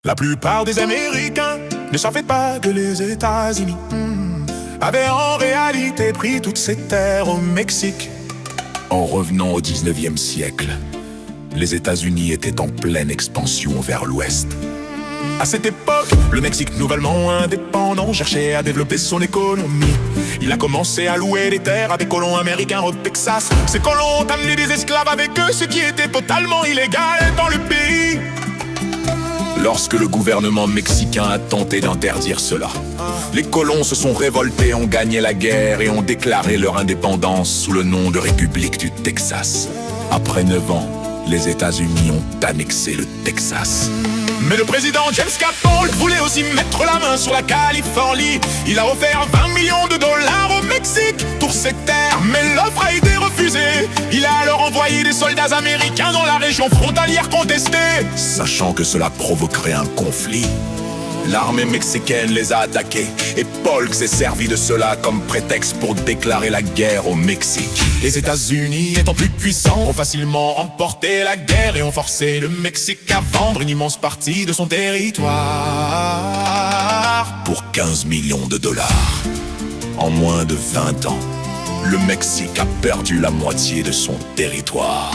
La plupart des Américains ne savaient pas que les États-Unis avaient en réalité pris toutes ces terres au Mexique. En revenant au 19e siècle, les États-Unis étaient en pleine expansion vers l'ouest. À cette époque, le Mexique nouvellement indépendant cherchait à développer son économie. Il a commencé à louer des terres à des colons américains au Texas. Ces colons ont amené des esclaves avec eux, ce qui était totalement illégal dans le pays. Lorsque le gouvernement mexicain a tenté d'interdire cela, les colons se sont révoltés, ont gagné la guerre et ont déclaré leur indépendance sous le nom de République du Texas. Après 9 ans, les États-Unis ont annexé le Texas. Mais le président James Polk voulait aussi mettre la main sur la Californie. Il a offert 20 millions de dollars au Mexique pour ces terres, mais l'offre a été refusée. Il a alors envoyé des soldats américains dans la région frontalière contestée. Sachant que cela provoquerait un conflit, l'armée mexicaine les a attaqués et Polk s'est servi de cela comme prétexte pour déclarer la guerre au Mexique. Les États-Unis, étant plus puissants, ont facilement emporté la guerre et ont forcé le Mexique à vendre une immense partie de son territoire pour 15 millions de dollars. En moins de 20 ans, le Mexique a perdu la moitié de son territoire.